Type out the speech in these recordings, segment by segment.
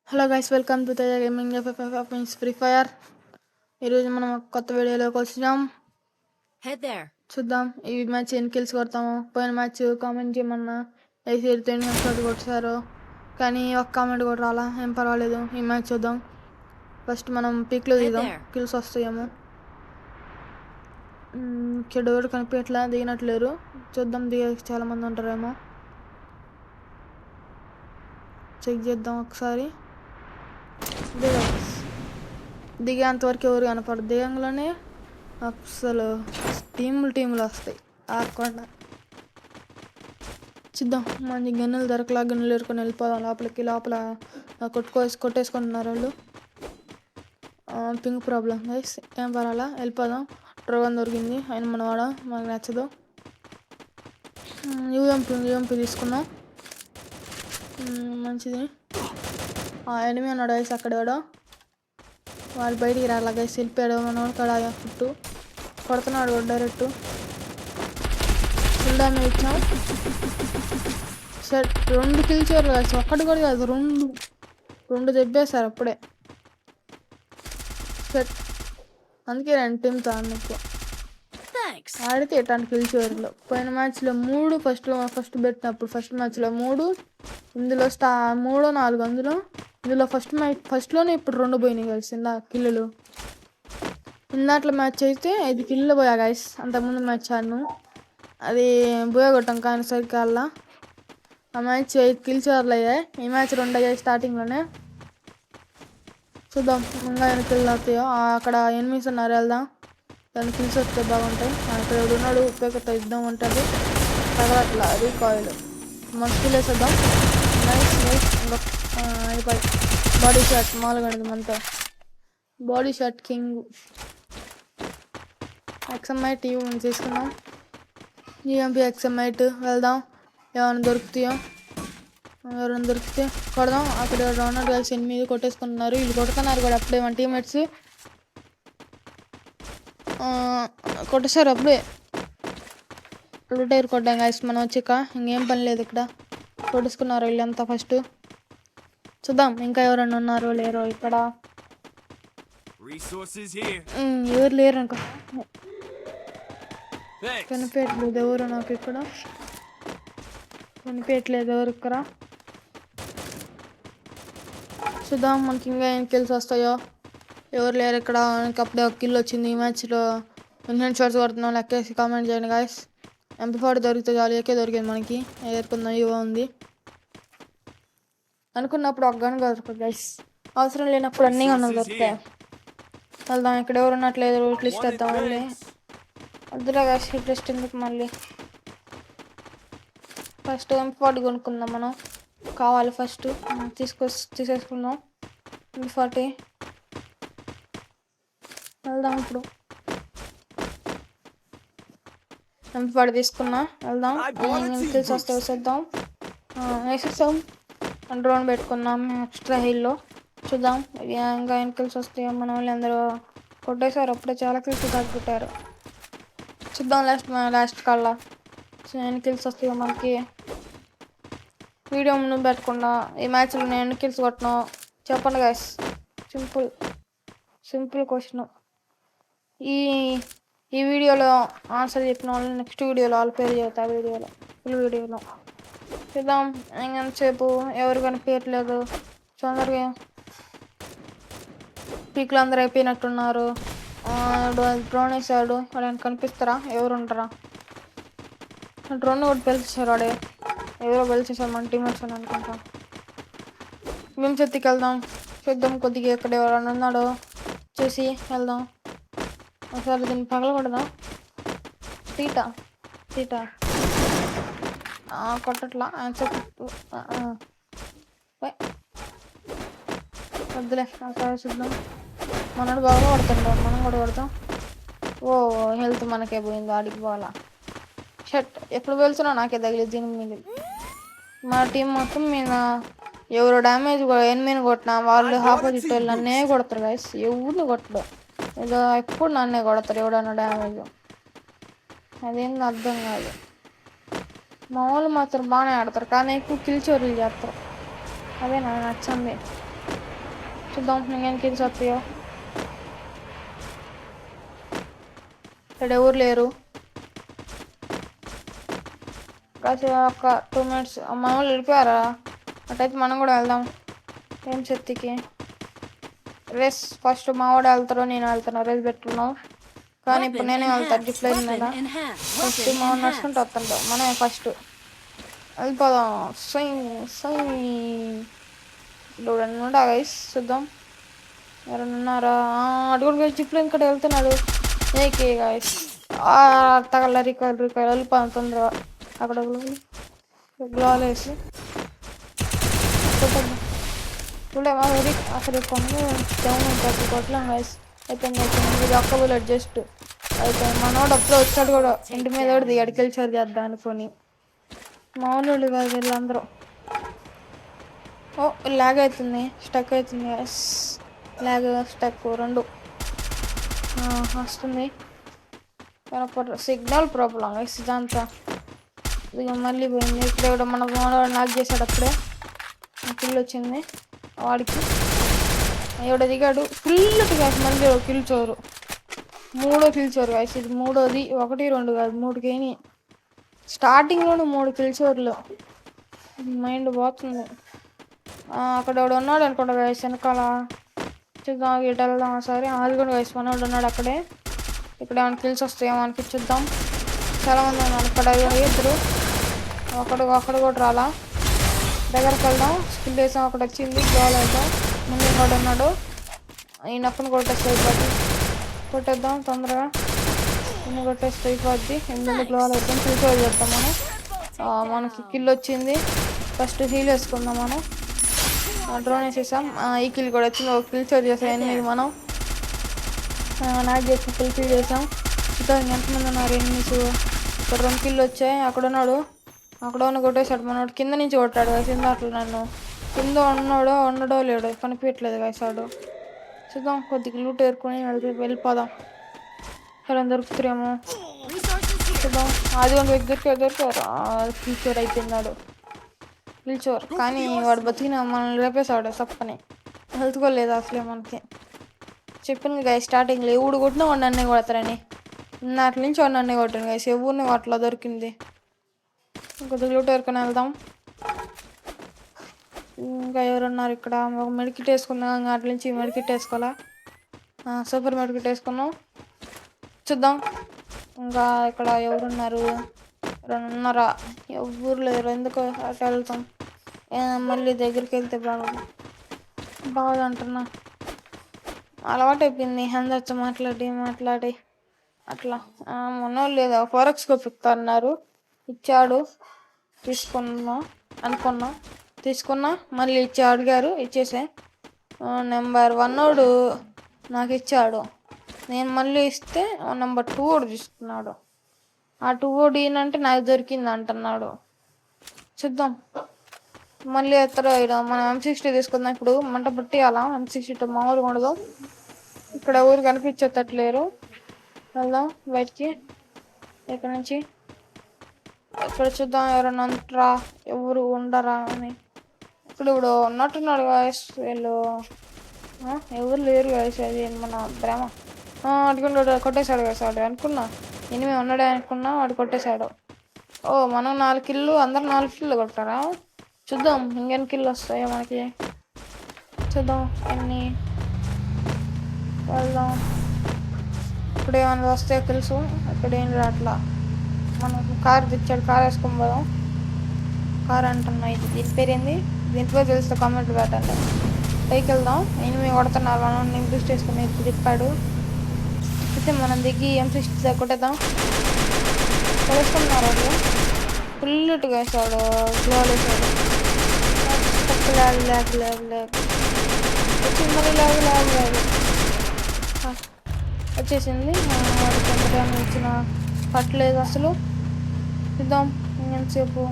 Hello guys, welcome to Teja gaming FF means free fire. ఈరోజు మనం కొత్త వీడియోలోకి వచ్చినాం. చూద్దాం ఈ మ్యాచ్ ఎన్ని కిల్స్ కొడతాము. పోయిన మ్యాచ్ కామెంట్ చేయమన్నా వేసి 10 షాట్ కొట్టారు, కానీ ఒక కామెంట్ కూడా రాలా. ఏం పర్వాలేదు, ఈ మ్యాచ్ చూద్దాం. ఫస్ట్ మనం పీక్లో దిగుదాం, కిల్స్ వస్తాయేమో. ఇక్కడ ఎవరు కనిపించట్లా, దిగినట్లేరు. చూద్దాం, దిగే చాలా మంది ఉంటారేమో. చెక్ చేద్దాం ఒకసారి. దిగేంతవరకు ఎవరు కనపడదు. దిగంలోనే అసలు టీములు వస్తాయి ఆకుండా. చూద్దాం, మంచి గన్నులు దొరకలా. గన్నులు ఎరుకొని వెళ్ళిపోదాం లోపల కొట్టేసుకుంటున్నారు వాళ్ళు. పింక్ ప్రాబ్లం గైస్, ఏం పర్వాలా, వెళ్ళిపోదాం. డ్రోగన్ దొరికింది, ఆయన మనవాడ మనకు నచ్చదు. యూఎంపీ తీసుకున్నాం, మంచిది. ఎనిమి అన్నాడు గైస్ అక్కడ. వాళ్ళు బయటికి రాలా గైస్, వెళ్ళిపోయాడు. మనోడు కాడ ఫుట్టు కొడుతున్నాడు డైరెక్ట్. ఫుల్ డ్యామేజ్ ఇచ్చాం. సరే, 2 కిల్ చేయరు గైస్, ఒక్కటి కూడా కాదు, 2 దెబ్బేశారు అప్పుడే. సెట్, అందుకే 2 టీమ్తో అన్నప్పుడు ఆడితే ఎట్లాంటి కిల్ చేయరులో. పోయిన మ్యాచ్లో 3 ఫస్ట్ పెట్టినప్పుడు ఫస్ట్ మ్యాచ్లో 3, ఇందులో 3 4, ఇందులో ఫస్ట్లోనే ఇప్పుడు 2 పోయినాయి గైస్. కిల్లులు ఇందాట్లో మ్యాచ్ అయితే 5 కిల్లు పోయా గైస్. అంతకుముందు మ్యాచ్ ఆడిను, అది పోయా కొట్టాం కానీ సరికాల్లా. ఆ మ్యాచ్ 5 కిల్స్ అయ్యాయి. ఈ మ్యాచ్ 2 అయ్యాయి స్టార్టింగ్లోనే. చూద్దాం ఇంకా ఎన్ని కిల్లు అవుతాయో. అక్కడ ఎనిమిస్ ఉన్నారు, వెళ్దాం. దాన్ని కిల్స్ వస్తే బాగుంటాయి. అక్కడ ఉన్నాడు, ఉపయోగత ఇద్దాం ఉంటుంది. తగలట్లా రీకాయిల్, మంచి కిల్ వేసేద్దాం. నైస్ ఇంకా అయిపోయి. బాడీ షాట్ మామూలుగా ఉండదు మనతో. Body shot king. ఎక్స్ఎంఐట్ తీసుకున్నాం. యూఎంపీ ఎక్స్ఎంఐట్, వెళ్దాం. ఎవరైనా దొరికితే కొడదాం. అక్కడ రౌండ్ గైస్ 8 కొట్టేసుకుంటున్నారు. వీళ్ళు కొడుతున్నారు కూడా అప్పుడే. మన టీమ్మేట్స్ కొట్టేశారు అప్పుడే. టైర్ కొట్టాం గైస్ మనం వచ్చాక. ఇంకేం పని లేదు ఇక్కడ. కొట్టేసుకున్నారు వీళ్ళంతా ఫస్ట్. చూద్దాం ఇంకా ఎవరైనా ఉన్నారో లేరో ఇక్కడ. ఎవరు లేరు అనుకో, కనిపించట్లేదు ఎవరు నాకు ఇక్కడ. కనిపించట్లేదు ఎవరు ఇక్కడ. చూద్దాం మనకి ఇంకా ఏం కిల్స్ వస్తాయో. ఎవరు లేరు ఇక్కడ. అప్పుడే ఒక కిల్ వచ్చింది ఈ మ్యాచ్లో. ఎన్ని షాట్స్ కొడుతున్నాం లెక్కేసి కామెంట్ చేయండి గాయస్. MP40 దొరికితే చాలు. ఏకే దొరికింది మనకి, ఏరుకుందాం. ఇవో ఉంది అనుకున్నప్పుడు ఒక గన్ దొరకదు గైస్. అవసరం లేనప్పుడు అన్నీ గన్నులు దొరుకుతాయి. వెళ్దాం. ఇక్కడ ఎవరు ఉన్నట్లేదు, రూట్ లిస్ట్ వేద్దాం. మళ్ళీ వద్దురా గైస్, హిట్ లిస్ట్ ఎందుకు మళ్ళీ. ఫస్ట్ MP40 కొనుక్కుందాం మనం. కావాలి ఫస్ట్ తీసేసుకుందాం MP40. వెళ్దాం. ఇప్పుడు MP40 తీసుకున్నా, వెళ్దాం. కిల్స్ వస్తే వేసేద్దాం. వేసేస్తాం. డ్రోన్ పెట్టుకున్నాం ఎక్స్ట్రా హీల్లో. చూద్దాం ఇంకా ఎన్ని కిల్స్ వస్తాయో. మన వాళ్ళు అందరూ కొట్టేశారు అప్పుడే, చాలా కిల్స్ తగ్గుతారు. చూద్దాం లాస్ట్ కల్లా ఎన్ని కిల్స్ వస్తాయో మనకి. వీడియో ముందు పెట్టకుండా ఈ మ్యాచ్లో నేను ఎన్ని కిల్స్ కొట్టినావు చెప్పండి గైస్. Simple question. ఈ వీడియోలో ఆన్సర్ చెప్పిన వాళ్ళు నెక్స్ట్ వీడియోలో వాళ్ళ పేరు చెబుతా. ఫుల్ వీడియోలో చూద్దాం. ఇంకెంతసేపు ఎవరు కనిపించట్లేదు. తొందరగా పీక్లు అందరూ అయిపోయినట్టున్నారు. డ్రోన్ వేసాడు, వాడు కనిపిస్తారా? ఎవరు ఉంటారా? డ్రోన్ కూడా పిలిచేశారు. వాడే ఎవరో పిలిచేశారు, మన టీమేట్స్ అని అనుకుంటా. వింశెత్తికి వెళ్దాం. చూద్దాం కొద్దిగా ఎక్కడ ఎవరైనా ఉన్నాడో చూసి వెళ్దాం. ఒకసారి దీన్ని పగలకూడదా? సీటా కొట్టట్లా వద్దులే. ఒకసారి చూద్దాం. మనోడు బాగా కొడుతుంటాడు, మనం కూడా కొడతాం. ఓ హెల్త్ మనకే పోయింది, ఆడికి పోవాలా. షట్, ఎప్పుడు వెళ్తున్నావు నాకే తగిలేదు. దీని మీద మా టీం మొత్తం మీద ఎవరు డ్యామేజ్ ఎనిమిది కొట్టినా వాళ్ళు ఆపోజిట్ వాళ్ళు నన్నే కొడతారు గైస్. ఎవరిని కొట్టడు, ఏదో ఎప్పుడు నన్నే కొడతారు ఎవడన్నా డ్యామేజ్. అదేంది అర్థం కాదు. మా వాళ్ళు మాత్రం బాగానే ఆడతారు, కానీ ఎక్కువ కిల్ చోరీలు చేస్తారు. అదే నాకు నచ్చింది. చూద్దాం ఇంకేం కిల్స్ వస్తాయో. ఇక్కడ ఎవరు లేరు. కాసేపు ఒక 2 minutes మన వాళ్ళు వెళ్ళిపోయారా? అటైతే మనం కూడా వెళ్దాం ఏం చెత్తికి. రేస్ ఫస్ట్ మా వాడు వెళ్తారో నేను వెళ్తాను, రేస్ పెట్టుకున్నాం. కానీ ఇప్పుడు నేనే వెళ్తాను డిప్లైన్ మీద. ఫస్ట్ మా వాడు నడుచుకుంటూ వస్తుంటాం, మనమే ఫస్ట్ వెళ్ళిపోదాం. సై సై చూడండి ఉంటా గైస్. చూద్దాం ఎవరైనా ఉన్నారా? అడుగుడు గైస్ డిప్లైన్ ఇక్కడ వెళ్తున్నాడు. ఏకే గైస్ తగల రికార్డు వెళ్ళిపోదాం తొందరగా. అక్కడ గ్లోల్ వేసి చూడే మా వెరీ అసలు కొన్ని డౌన్ ఉంటుంది కొట్టలేం గైస్. అయిపోయింది అయిపోయింది. ఇది ఒక్క బుల్లెట్ జస్ట్ అయిపోయింది. మనోడు అప్పుడు వచ్చాడు కూడా ఇంటి మీద కూడా దిగాడు కిల్చర్ చేద్దాం అనుకొని. మామూలు కాదు వీళ్ళందరూ. ఓ లాగ్ అవుతుంది, స్టక్ అవుతుంది గైస్. లాగ్ స్టక్ రెండు వస్తుంది. సిగ్నల్ ప్రాబ్లం గైస్ ఇదంతా. ఇక మళ్ళీ పోయింది. ఇక్కడ కూడా మన లాగ్ చేశాడు అప్పుడే. కిల్ వచ్చింది వాడికి. ఎవడ దిగాడు ఫుల్ గైస్. మళ్ళీ కిల్ చోరు, మూడో కిల్ చోరు గైస్. ఇది మూడోది, 1 2 కాదు 3 కేని. స్టార్టింగ్లోనే 3 కిల్ చోరులు. మైండ్ పోతుంది. అక్కడ ఎవడు ఉన్నాడు అనుకుంటా గైస్ వెనకాల. చూద్దాం ఇటు వెళ్దాం ఒకసారి. అది కూడా గైస్ మనోడు ఉన్నాడు అక్కడే. ఇక్కడ ఏమైనా కిల్స్ వస్తాయేమో అనిపించుద్దాం. చాలా మంది ఉన్నారు ఇక్కడ. ఇద్దరు అక్కడ కూడా రాలా. దగ్గరకు వెళ్దాం. స్కిల్ వేసాం, అక్కడ వచ్చింది గోల్ వేద్దాం. ముందు కూడా ఉన్నాడు. ఈ నొక్కను కొట్టేస్తే అయిపోద్ది. కొట్టేద్దాం తొందరగా. ముందు కొట్టేస్తే అయిపోద్ది. ఎందుకంటే గోల్ వేద్దాం. కిల్ చేద్దాం మనం. మనకి కిల్ వచ్చింది. ఫస్ట్ హీల్ వేసుకుందాం మనం. డ్రోన్ వేసేసాం. ఈ కిల్ కూడా వచ్చింది. ఒక కిల్ చోర్ చేసాం ఎనిమిది మనం. నాకు చేసి కిల్ ఫీల్ చేసాం. చూద్దాం ఎంతమంది ఉన్నారు ఎనిమిస్. ఇక్కడ 2 కిల్లు వచ్చాయి. అక్కడ ఉన్నాడు, అక్కడ ఉన్న కొట్టేశాడు మనోడు. కింద నుంచి కొట్టాడు కింద. అట్లా నన్ను కింద ఉండడో లేడో కనిపించట్లేదు వేసాడు. చూద్దాం కొద్దిగా లూట్ ఏరుకొని వెళ్ళిపోదాం. ఎలా దొరుకుతారేమో చూద్దాం. అది ఒక దొరికారు. ఫ్యూచర్ అయిపోయినాడు పిలిచోర్. కానీ వాడు బతికిన మనల్ని రేపేశాడు సప్పని. హెల్త్ కూడా లేదు అసలే మనకి. చెప్పాను కదా స్టార్టింగ్లో ఎవడు కొట్టినా వాడు నన్నే కొడతారని. నాటి నుంచి వాడు నన్నే కొట్టాను గైస్. ఎవరిని అట్లా దొరికింది. కొద్దిగా లూట్ ఏరుకొని వెళ్దాం. ఇంకా ఎవరున్నారు ఇక్కడ? ఒక మెడికిట్ వేసుకుందాం. అట్ల నుంచి మెడికిట్ వేసుకోవాలా. సూపర్ మెడికిట్ వేసుకున్నాం. చూద్దాం ఇంకా ఇక్కడ ఎవరున్నారు? ఉన్నారా? ఎవరు లేరు. ఎందుకు అటు వెళ్తాం? మళ్ళీ దగ్గరికి వెళ్తే బాగా అంటున్నా. అలవాటు అయిపోయింది అందరితో మాట్లాడి అట్లా. మొన్న లేదా ఫోరెక్స్కోప్ ఇస్తున్నారు. ఇచ్చాడు, తీసుకున్నా మళ్ళీ అడిగారు ఇచ్చేసే. నెంబర్ 1 నాకు ఇచ్చాడు. నేను మళ్ళీ ఇస్తే నెంబర్ 2 తీసుకున్నాడు. ఆ 2 ఈయనంటే నాకు దొరికింది అంటున్నాడు. చూద్దాం మళ్ళీ ఎత్తరో మనం M60 తీసుకుందాం. ఇప్పుడు మంట పుట్టియాలా. M60 మామూలుగా ఉండదు. ఇక్కడ ఊరు కనిపించేటట్లేరు. వెళ్దాం బయటికి ఇక్కడ నుంచి. ఇక్కడ చూద్దాం ఎవరన్నా అంటారా, ఎవరు ఉండరా అని. ఇప్పుడు ఉన్నట్టున్నాడు గాయస్. వీళ్ళు ఎవరు లేరు గాయస్. అది మన ప్రేమ. అడుగుంటాడు కొట్టేశాడు గాయస్. వాడు అనుకున్నా ఎనిమిది ఉన్నాడే అనుకున్నా, వాడు కొట్టేశాడు. మనం 4 కిల్లు, అందరు 4 కిల్లు కొట్టారా? చూద్దాం ఇంకెన్ని కిల్లు వస్తాయో మనకి. చూద్దాం ఎన్ని. వెళ్దాం. ఇప్పుడు ఏమైనా వస్తాయో తెలుసు. ఇక్కడ ఏం రాట్లా. మనం కార్ తెచ్చాడు, కార్ వేసుకొని పోదాం. కార్ అంటున్నా. ఇది దీని పేరు ఏంది? దీని పేరు తెలిస్తే కామెంట్ పెట్టండి. పైకి వెళ్దాం. ఎనిమిది కొడుతున్నారు. మనం నేను బూస్ట్ వేసుకుని తిప్పాడు. అయితే మనం దిగి M60 కొట్టేద్దాం. తెలుసుకున్నారు వాళ్ళు. ఫుల్గా వేసాడు, గ్లోల్ వేసాడు. వచ్చింది మరి లాగ్ వచ్చేసింది. వాడికి ఎంత ఇచ్చిన పట్టలేదు అసలు. చూద్దాం ఎంతసేపు.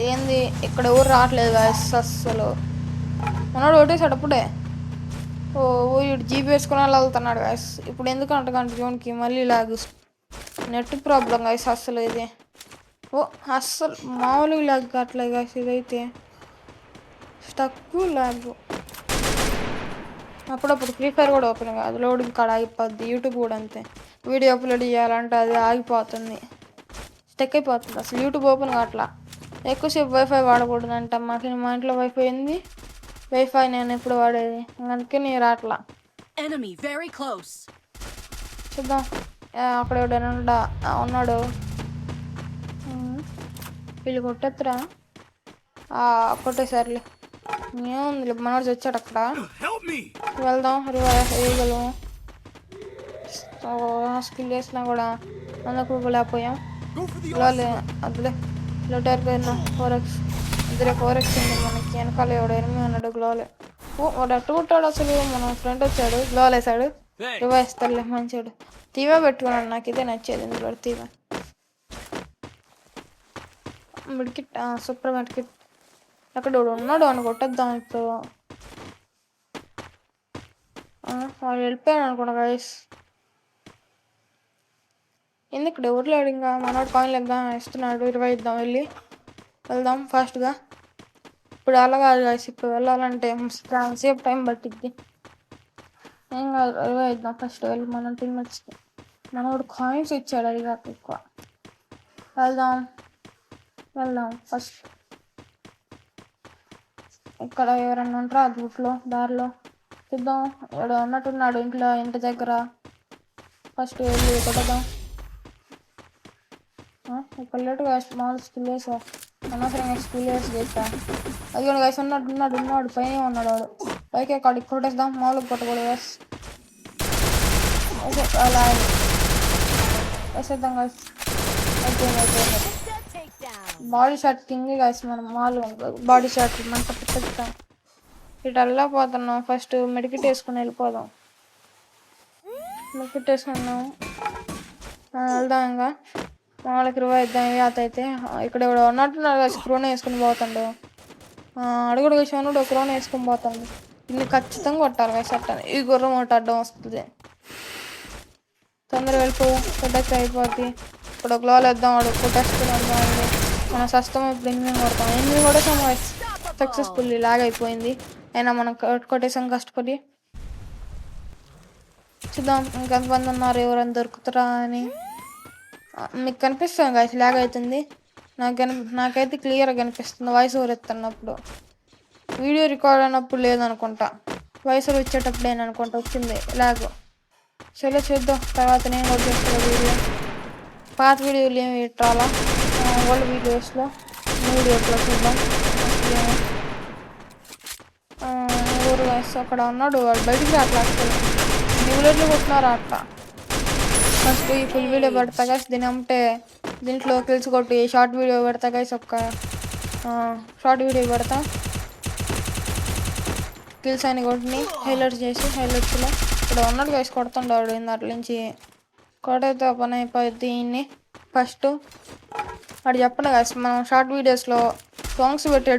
ఏంది ఇక్కడ ఎవరు రావట్లేదు అస్సలు. మనోడు కొట్టేశాడు అప్పుడే. వీడు జీబీ వేసుకుని వెళ్తున్నాడు గాయస్. ఇప్పుడు ఎందుకు అంటగంట జోన్కి మళ్ళీ లాగ్. నెట్ ప్రాబ్లం గాయస్ అస్సలు. ఇది అస్సలు మామూలుగా లాగ్ కావట్లేదు గాయస్. ఇదైతే స్టక్ ల్యాగ్. అప్పుడప్పుడు ఫ్రీ ఫైర్ కూడా ఓపెన్ కాదు, లోడింగ్ కాడ ఆగిపోద్ది. యూట్యూబ్ కూడా అంతే, వీడియో అప్లోడ్ చేయాలంటే అది ఆగిపోతుంది, స్టక్ అయిపోతుంది. అసలు యూట్యూబ్ ఓపెన్ కావట్లా. ఎక్కువసేపు వైఫై వాడకూడదంట. మా ఇంట్లో వైఫై ఉంది, వైఫై నేను ఎప్పుడు వాడేది, అందుకే నేను రాట్లా. చూద్దాం అక్కడ ఎవడైనా ఉన్నాడు. వీళ్ళు కొట్టేత్తరా? కొట్టేసారులే, ఏముంది మనోడు వచ్చాడు అక్కడ. వెళ్దాం వేయగలం. స్కిల్ వేసినా కూడా అందుకు లేకపోయాం. అదిలే లోటర్ పోయినా 4x ఇద్దరే 4x ఉంది మనకి. వెనకాల ఎవడు ఎనిమిది ఉన్నాడు గ్లోలే. వాడు అట్టు కొట్టాడు అసలు. మన ఫ్రెండ్ వచ్చాడు, గ్లోల్ వేసాడు, రివైస్తాడులే మంచివాడు. తీవే పెట్టుకున్నాడు, నాకు ఇదే నచ్చేది ఇందులో. తీవే మిడ్కిట్, సూపర్ మిడ్కిట్. అక్కడ ఉన్నాడు అని కొట్టేద్దాం ఇప్పుడు. వాడు వెళ్ళిపోయాడు అనుకున్నా గైస్. ఎందుకు ఎవరు లేడు ఇంకా. మనోడు కాయిన్లు ఇద్దాం ఇస్తున్నాడు, 20 ఇద్దాం. వెళ్దాం ఫాస్ట్గా. ఇప్పుడు అలా కాదు గైస్, ఇప్పుడు వెళ్ళాలంటే సేపు టైం పట్టిద్ది. ఏం కాదు, 20 ఇద్దాం ఫస్ట్ వెళ్ళి మన టీమ్మేట్స్కి. మనోడు కాయిన్స్ ఇచ్చాడు, అది కాక ఎక్కువ. వెళ్దాం ఫస్ట్. ఇక్కడ ఎవరన్నా ఉంటారా రూట్లో, దారిలో చూద్దాం. ఎవడో ఉన్నట్టున్నాడు ఇంట్లో, ఇంటి దగ్గర. ఫస్ట్ వెళ్ళి కొట్టదాం. ఇక్కడ లేటుగా మామూలు స్కిల్ వేసా, అనవసరంగా స్కిల్ వేసి చేస్తా. అది కూడా వేసి ఉన్నాడు పైన ఉన్నాడు వాడు. పైకి అక్కడికి కొట్టేద్దాం, మామూలుగా కొట్టకూడదు. అలా వేసేద్దాం గాయస్. అయిపోయింది. Body shot king guys. మనం మామూలుగా బాడీ షాట్ మంట పెట్టేద్దాం. ఇటు వెళ్ళకపోతున్నాం, ఫస్ట్ మెడికిట్ వేసుకుని వెళ్ళిపోదాం. మెడికిట్ వేసుకున్నాం, వెళ్దాం. ఇంకా మామూలుగా 20 ఇద్దాం. అయితే ఇక్కడ ఎవడో ఉన్నట్టున్నాడు కదా, క్రోన్ వేసుకుని పోతాడు. అడుగుడు విషయంలో క్రోన్ వేసుకుని పోతాడు. ఇన్ని ఖచ్చితంగా కొట్టాలి కదా షర్ట్. ఈ గుర్రం ఒకటి అడ్డం వస్తుంది, తొందరగా వెళ్ళిపో, కొట్టేస్తే అయిపోద్ది. ఇప్పుడు గ్లోల్ వేద్దాం, వాడు కొట్టేస్తున్నాడు. బాగుంది, మనం సస్తం. ఇప్పుడు 8 కొడతాం, 8 కొట్టేసాం. సక్సెస్ఫుల్లీ లాగ్ అయిపోయింది, అయినా మనం కొట్టేసాం కష్టపడి. చూద్దాం ఇంకెంతమంది ఉన్నారు, ఎవరైనా దొరుకుతారా అని. మీకు కనిపిస్తుంది గాయస్, లాగ్ అవుతుంది. నాకైతే క్లియర్గా కనిపిస్తుంది వాయిస్ ఓవర్ ఎత్తున్నప్పుడు. వీడియో రికార్డ్ అయినప్పుడు లేదనుకుంటా, వాయిస్ ఓవర్ ఇచ్చేటప్పుడు ఏననుకుంటా వచ్చింది లాగ్. సరే చూద్దాం, తర్వాత నేను కూడా చేస్తాను వీడియో. పాత వీడియోలు ఏమి పెట్టాలా, ఓల్డ్ వీడియోస్లో వీడియోస్లో చూద్దాం. ఊరు గాయస్ అక్కడ ఉన్నాడు, వాడు బయటికి రాట్లా. అసలు న్యూలెట్లు కొట్టినారా అట్లా. ఫస్ట్ ఈ ఫుల్ వీడియో పెడతా గైస్, దీని అమ్మితే దీంట్లో కిల్స్ కొట్టి షార్ట్ వీడియో పెడతా గైస్. షార్ట్ వీడియో పెడతా, కిల్స్ అని కొట్టి హైలైట్స్ చేసి, హైలైట్స్లో ఇక్కడ ఉన్నాడు గైస్, కొడుతుండాడు అట్ల నుంచి. కొట్టయితే పని అయిపోయింది. దీన్ని ఫస్ట్ వాడు చెప్పండి గైస్, మనం షార్ట్ వీడియోస్లో సాంగ్స్ పెట్టి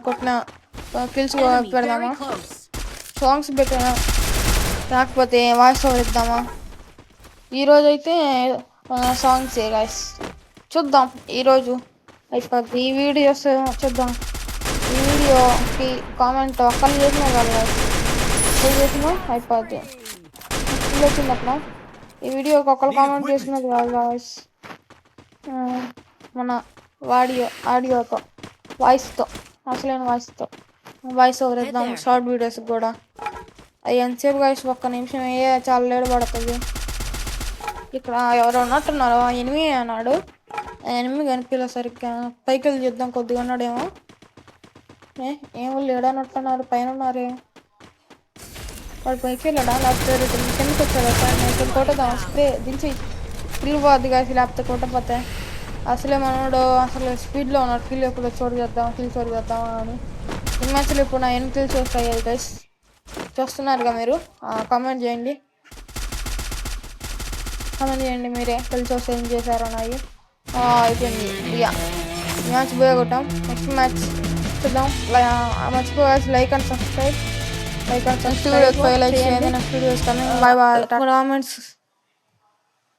కొట్టిన కిల్స్ పెడదామా, సాంగ్స్ పెట్టిన రాకపోతే వాయిస్ ఓవర్ ఇద్దామా. ఈరోజు అయితే సాంగ్స్ గైస్, చూద్దాం ఈరోజు అయిపోద్ది. ఈ వీడియోస్ చూద్దాం. ఈ వీడియోకి కామెంట్ ఒక్కళ్ళు చేసినా కదా, చేసినా అయిపోద్ది. వచ్చింది అట్లా. ఈ వీడియోకి ఒకళ్ళు కామెంట్ చేసినది కాదు గాయస్, మన ఆడియోతో వాయిస్తో, అసలైన వాయిస్ ఓవర్ ఇద్దాం షార్ట్ వీడియోస్కి కూడా. అది ఎంతసేపు గాయస్, 1 నిమిషం చాలా లేడు పడుతుంది. ఇక్కడ ఎవరు ఉన్నట్టున్నారు, 8 అన్నాడు. 8 కనిపించలే సరిగ్గా. పైకి వెళ్ళి చూద్దాం, కొద్దిగా ఉన్నాడేమో. ఏమో లేడన్నట్టున్నారు, పైన ఉన్నారే. వాడు పైకి వెళ్ళాడా, లేకపోతే కిందకి వచ్చాడు. ఇక్కడ కొట్టదాం, స్ప్రే దించి కిల్ పోద్ది కాసి, లేకపోతే కొట్టపోతే. అసలే మనోడు అసలు స్పీడ్లో ఉన్నాడు. కిల్ ఎప్పుడు చోటు చేద్దాం అని. ఈ మ్యాచ్లో ఇప్పుడు నా 8 కిల్స్ వస్తాయి గైస్, చూస్తున్నారుగా మీరు. కామెంట్ చేయండి మీరే, కిల్స్ వస్తే ఏం చేశారో నాయి. అయిపోయింది ఇక మ్యాచ్ పోయే కొట్టాం. నెక్స్ట్ మ్యాచ్ చూద్దాం. మర్చిపోయాల్సి like and subscribe. Next videos coming. Bye bye. Comments